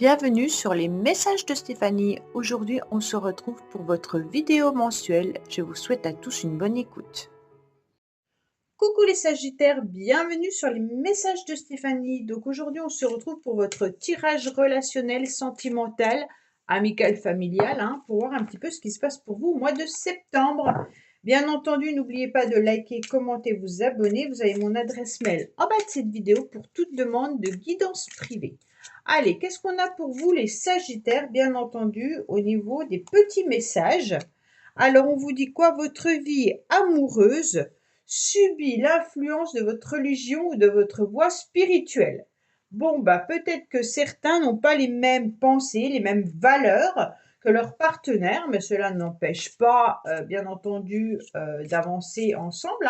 Bienvenue sur les messages de Stéphanie. Aujourd'hui, on se retrouve pour votre vidéo mensuelle. Je vous souhaite à tous une bonne écoute. Coucou les Sagittaires, bienvenue sur les messages de Stéphanie. Donc aujourd'hui, on se retrouve pour votre tirage relationnel, sentimental, amical, familial, pour voir un petit peu ce qui se passe pour vous au mois de septembre. Bien entendu, n'oubliez pas de liker, commenter, vous abonner. Vous avez mon adresse mail en bas de cette vidéo pour toute demande de guidance privée. Allez, qu'est-ce qu'on a pour vous les Sagittaires, bien entendu, au niveau des petits messages. Alors, on vous dit quoi? Votre vie amoureuse subit l'influence de votre religion ou de votre voie spirituelle. Bon, peut-être que certains n'ont pas les mêmes pensées, les mêmes valeurs que leur partenaire, mais cela n'empêche pas, bien entendu, d'avancer ensemble.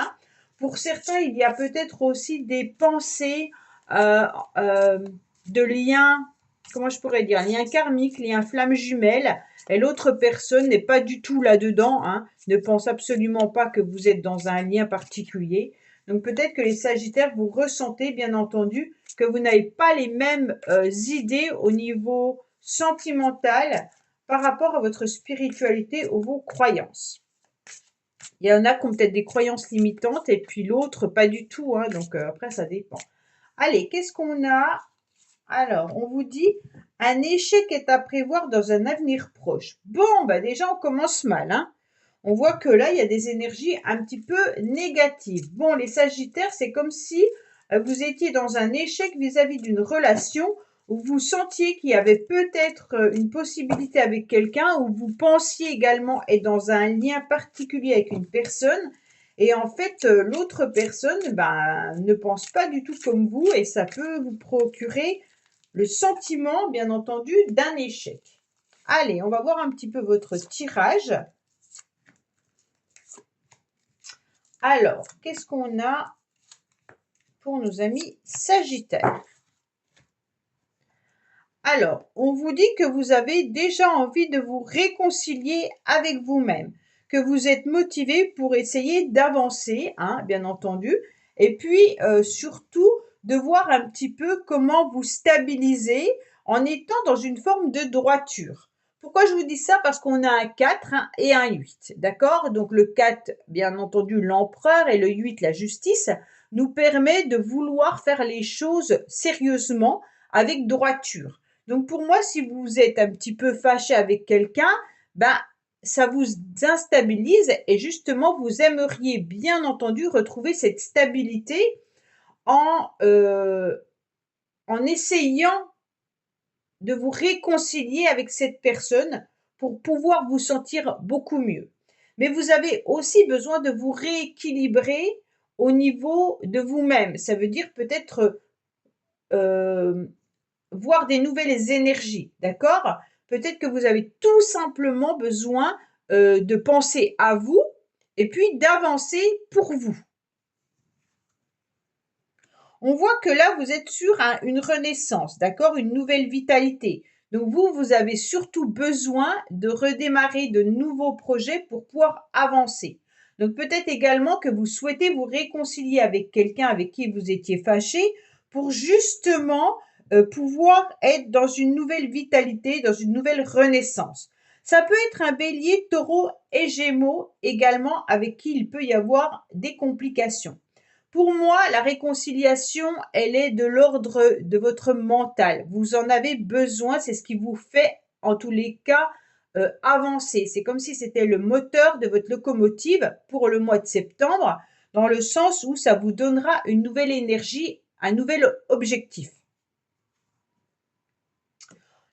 Pour certains, il y a peut-être aussi des pensées euh, euh, de liens, comment je pourrais dire, liens karmiques, liens flammes jumelles, et l'autre personne n'est pas du tout là-dedans, ne pense absolument pas que vous êtes dans un lien particulier. Donc peut-être que les Sagittaires, vous ressentez bien entendu que vous n'avez pas les mêmes idées au niveau sentimental par rapport à votre spiritualité ou vos croyances. Il y en a qui ont peut-être des croyances limitantes et puis l'autre pas du tout, donc après ça dépend. Allez, qu'est-ce qu'on a? Alors, on vous dit un échec est à prévoir dans un avenir proche. Bon, déjà on commence mal, On voit que là, il y a des énergies un petit peu négatives. Bon, les Sagittaires, c'est comme si vous étiez dans un échec vis-à-vis d'une relation où vous sentiez qu'il y avait peut-être une possibilité avec quelqu'un, où vous pensiez également être dans un lien particulier avec une personne. Et en fait, l'autre personne ne pense pas du tout comme vous et ça peut vous procurer le sentiment, bien entendu, d'un échec. Allez, on va voir un petit peu votre tirage. Alors, qu'est-ce qu'on a pour nos amis Sagittaires? Alors, on vous dit que vous avez déjà envie de vous réconcilier avec vous-même, que vous êtes motivé pour essayer d'avancer, bien entendu, et puis surtout de voir un petit peu comment vous stabiliser en étant dans une forme de droiture. Pourquoi je vous dis ça? Parce qu'on a un 4 et un 8, d'accord? Donc le 4, bien entendu, l'empereur, et le 8, la justice, nous permet de vouloir faire les choses sérieusement avec droiture. Donc pour moi, si vous êtes un petit peu fâché avec quelqu'un, ça vous instabilise et justement, vous aimeriez bien entendu retrouver cette stabilité en, en essayant de vous réconcilier avec cette personne pour pouvoir vous sentir beaucoup mieux. Mais vous avez aussi besoin de vous rééquilibrer au niveau de vous-même. Ça veut dire peut-être voir des nouvelles énergies, d'accord? Peut-être que vous avez tout simplement besoin de penser à vous et puis d'avancer pour vous. On voit que là, vous êtes sur une renaissance, d'accord? Une nouvelle vitalité. Donc vous avez surtout besoin de redémarrer de nouveaux projets pour pouvoir avancer. Donc peut-être également que vous souhaitez vous réconcilier avec quelqu'un avec qui vous étiez fâché pour justement pouvoir être dans une nouvelle vitalité, dans une nouvelle renaissance. Ça peut être un bélier, taureau et gémeaux également avec qui il peut y avoir des complications. Pour moi, la réconciliation, elle est de l'ordre de votre mental. Vous en avez besoin, c'est ce qui vous fait, en tous les cas, avancer. C'est comme si c'était le moteur de votre locomotive pour le mois de septembre, dans le sens où ça vous donnera une nouvelle énergie, un nouvel objectif.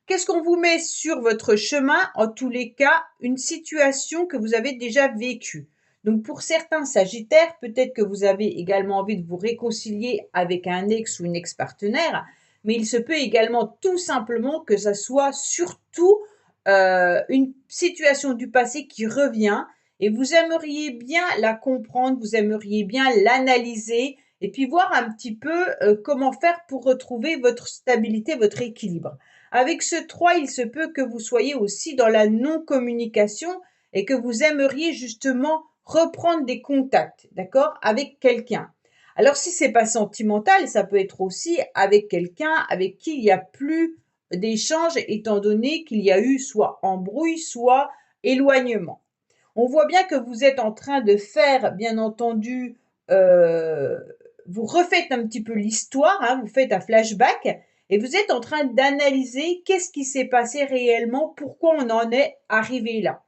Qu'est-ce qu'on vous met sur votre chemin? En tous les cas, une situation que vous avez déjà vécue. Donc pour certains Sagittaires, peut-être que vous avez également envie de vous réconcilier avec un ex ou une ex-partenaire, mais il se peut également tout simplement que ça soit surtout une situation du passé qui revient et vous aimeriez bien la comprendre, vous aimeriez bien l'analyser et puis voir un petit peu comment faire pour retrouver votre stabilité, votre équilibre. Avec ce 3, il se peut que vous soyez aussi dans la non-communication et que vous aimeriez justement reprendre des contacts, d'accord, avec quelqu'un. Alors si c'est pas sentimental, ça peut être aussi avec quelqu'un avec qui il n'y a plus d'échange étant donné qu'il y a eu soit embrouille, soit éloignement. On voit bien que vous êtes en train de faire, bien entendu, vous refaites un petit peu l'histoire, hein, vous faites un flashback et vous êtes en train d'analyser qu'est-ce qui s'est passé réellement, pourquoi on en est arrivé là.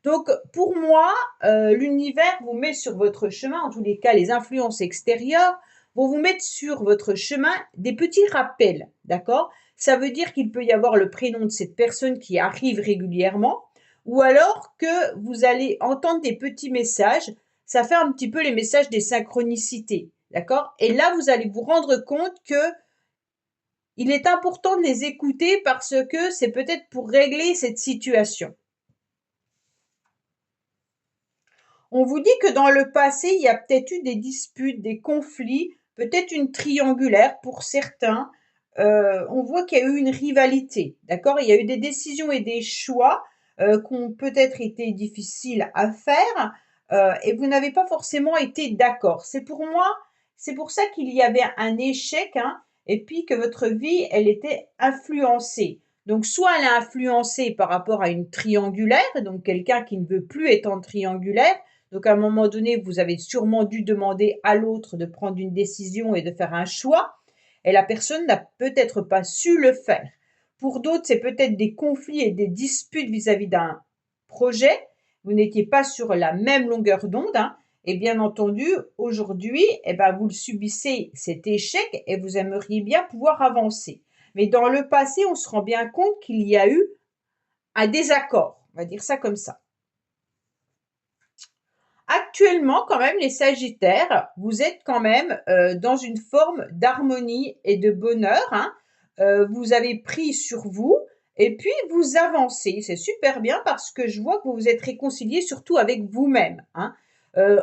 Donc pour moi, l'univers vous met sur votre chemin, en tous les cas les influences extérieures vont vous mettre sur votre chemin des petits rappels, d'accord? Ça veut dire qu'il peut y avoir le prénom de cette personne qui arrive régulièrement, ou alors que vous allez entendre des petits messages. Ça fait un petit peu les messages des synchronicités, d'accord? Et là, vous allez vous rendre compte que il est important de les écouter parce que c'est peut-être pour régler cette situation. On vous dit que dans le passé, il y a peut-être eu des disputes, des conflits, peut-être une triangulaire pour certains. On voit qu'il y a eu une rivalité, d'accord? Il y a eu des décisions et des choix qui ont peut-être été difficiles à faire et vous n'avez pas forcément été d'accord. C'est pour moi, c'est pour ça qu'il y avait un échec, hein, et puis que votre vie, elle était influencée. Donc, soit elle a influencé par rapport à une triangulaire, donc quelqu'un qui ne veut plus être en triangulaire, donc à un moment donné, vous avez sûrement dû demander à l'autre de prendre une décision et de faire un choix, et la personne n'a peut-être pas su le faire. Pour d'autres, c'est peut-être des conflits et des disputes vis-à-vis d'un projet. Vous n'étiez pas sur la même longueur d'onde, hein, et bien entendu, aujourd'hui, eh ben, vous le subissez cet échec et vous aimeriez bien pouvoir avancer. Mais dans le passé, on se rend bien compte qu'il y a eu un désaccord. On va dire ça comme ça. Actuellement, quand même, les Sagittaires, vous êtes quand même dans une forme d'harmonie et de bonheur, hein. Vous avez pris sur vous et puis vous avancez. C'est super bien parce que je vois que vous vous êtes réconcilié surtout avec vous-même, hein.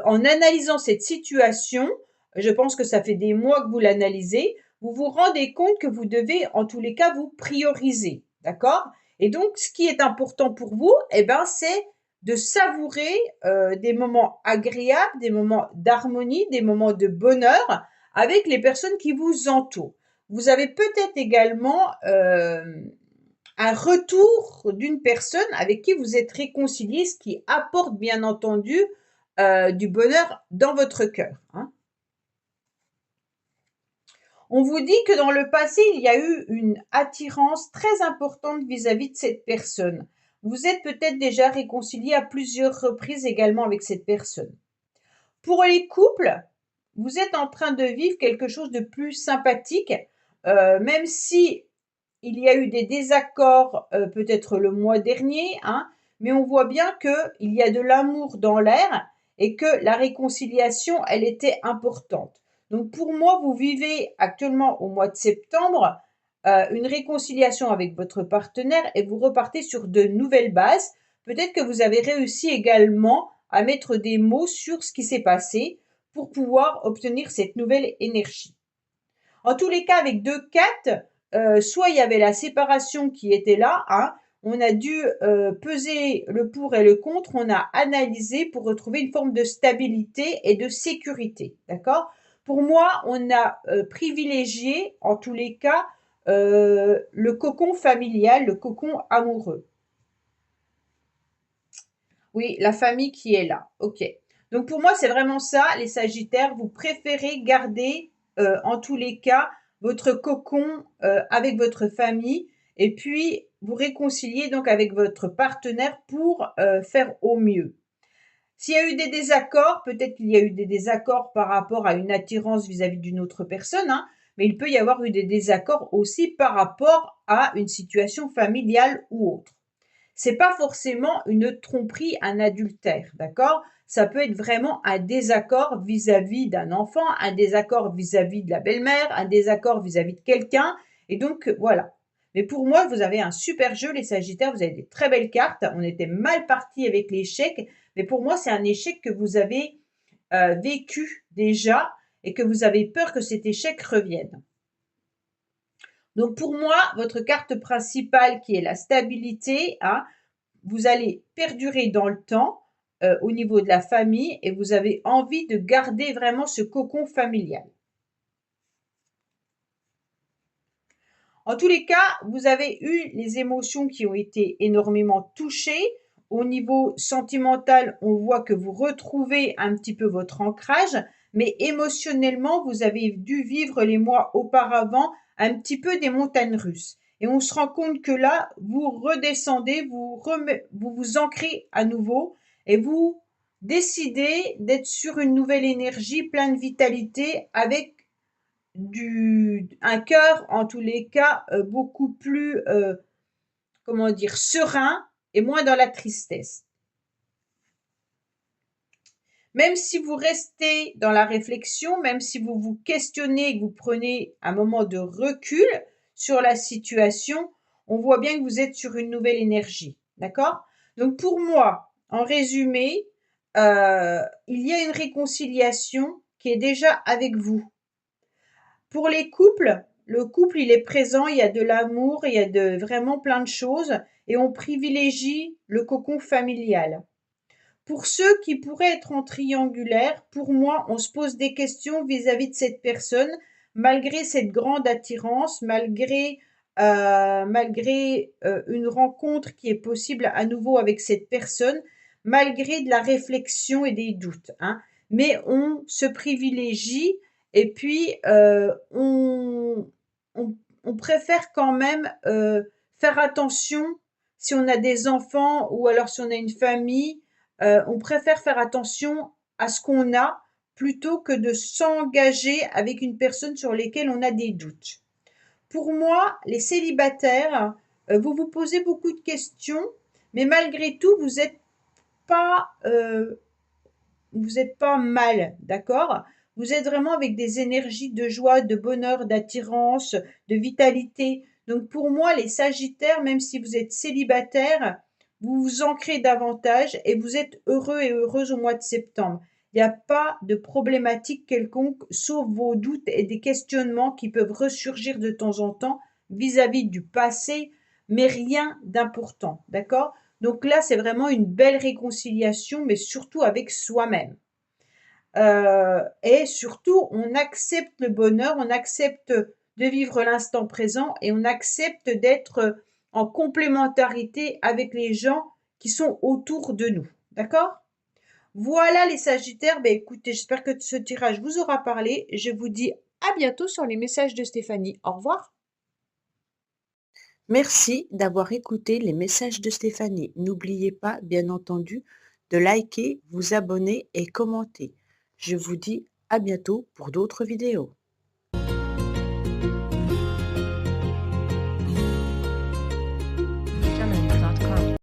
En analysant cette situation, je pense que ça fait des mois que vous l'analysez, vous vous rendez compte que vous devez en tous les cas vous prioriser, d'accord? Et donc, ce qui est important pour vous, eh ben, c'est de savourer des moments agréables, des moments d'harmonie, des moments de bonheur avec les personnes qui vous entourent. Vous avez peut-être également un retour d'une personne avec qui vous êtes réconcilié, ce qui apporte bien entendu du bonheur dans votre cœur, hein. On vous dit que dans le passé, il y a eu une attirance très importante vis-à-vis de cette personne. Vous êtes peut-être déjà réconcilié à plusieurs reprises également avec cette personne. Pour les couples, vous êtes en train de vivre quelque chose de plus sympathique, même si il y a eu des désaccords peut-être le mois dernier, hein, mais on voit bien qu'il y a de l'amour dans l'air et que la réconciliation, elle était importante. Donc pour moi, vous vivez actuellement au mois de septembre une réconciliation avec votre partenaire et vous repartez sur de nouvelles bases. Peut-être que vous avez réussi également à mettre des mots sur ce qui s'est passé pour pouvoir obtenir cette nouvelle énergie. En tous les cas, avec 2 4, soit il y avait la séparation qui était là, hein, on a dû peser le pour et le contre, on a analysé pour retrouver une forme de stabilité et de sécurité, d'accord? Pour moi, on a privilégié, en tous les cas, le cocon familial, le cocon amoureux. Oui, la famille qui est là, ok. Donc pour moi, c'est vraiment ça, les Sagittaires, vous préférez garder en tous les cas votre cocon avec votre famille et puis vous réconcilier donc avec votre partenaire pour faire au mieux. S'il y a eu des désaccords, peut-être qu'il y a eu des désaccords par rapport à une attirance vis-à-vis d'une autre personne, hein, mais il peut y avoir eu des désaccords aussi par rapport à une situation familiale ou autre. C'est pas forcément une tromperie, un adultère, d'accord? Ça peut être vraiment un désaccord vis-à-vis d'un enfant, un désaccord vis-à-vis de la belle-mère, un désaccord vis-à-vis de quelqu'un. Et donc, voilà. Mais pour moi, vous avez un super jeu, les Sagittaires. Vous avez des très belles cartes. On était mal parti avec l'échec. Mais pour moi, c'est un échec que vous avez vécu déjà et que vous avez peur que cet échec revienne. Donc, pour moi, votre carte principale qui est la stabilité, hein, vous allez perdurer dans le temps au niveau de la famille et vous avez envie de garder vraiment ce cocon familial. En tous les cas, vous avez eu les émotions qui ont été énormément touchées. Au niveau sentimental, on voit que vous retrouvez un petit peu votre ancrage, mais émotionnellement, vous avez dû vivre les mois auparavant un petit peu des montagnes russes. Et on se rend compte que là, vous redescendez, vous vous ancrez à nouveau et vous décidez d'être sur une nouvelle énergie, plein de vitalité, avec un cœur, en tous les cas, beaucoup plus, comment dire, serein et moins dans la tristesse. Même si vous restez dans la réflexion, même si vous vous questionnez et que vous prenez un moment de recul sur la situation, on voit bien que vous êtes sur une nouvelle énergie. D'accord? Donc pour moi, en résumé, il y a une réconciliation qui est déjà avec vous. Pour les couples, le couple, il est présent, il y a de l'amour, il y a vraiment plein de choses et on privilégie le cocon familial. Pour ceux qui pourraient être en triangulaire, pour moi, on se pose des questions vis-à-vis de cette personne, malgré cette grande attirance, malgré une rencontre qui est possible à nouveau avec cette personne, malgré de la réflexion et des doutes, hein. Mais on se privilégie et puis on préfère quand même faire attention si on a des enfants ou alors si on a une famille. On préfère faire attention à ce qu'on a plutôt que de s'engager avec une personne sur laquelle on a des doutes. Pour moi, les célibataires, vous vous posez beaucoup de questions, mais malgré tout, vous êtes pas mal, d'accord? Vous êtes vraiment avec des énergies de joie, de bonheur, d'attirance, de vitalité. Donc pour moi, les Sagittaires, même si vous êtes célibataire, vous vous ancrez davantage et vous êtes heureux et heureuse au mois de septembre. Il n'y a pas de problématique quelconque, sauf vos doutes et des questionnements qui peuvent ressurgir de temps en temps vis-à-vis du passé, mais rien d'important, d'accord? Donc là, c'est vraiment une belle réconciliation, mais surtout avec soi-même. Et surtout, on accepte le bonheur, on accepte de vivre l'instant présent et on accepte d'être en complémentarité avec les gens qui sont autour de nous. D'accord? Voilà les Sagittaires. Ben écoutez, j'espère que ce tirage vous aura parlé. Je vous dis à bientôt sur les messages de Stéphanie. Au revoir. Merci d'avoir écouté les messages de Stéphanie. N'oubliez pas, bien entendu, de liker, vous abonner et commenter. Je vous dis à bientôt pour d'autres vidéos.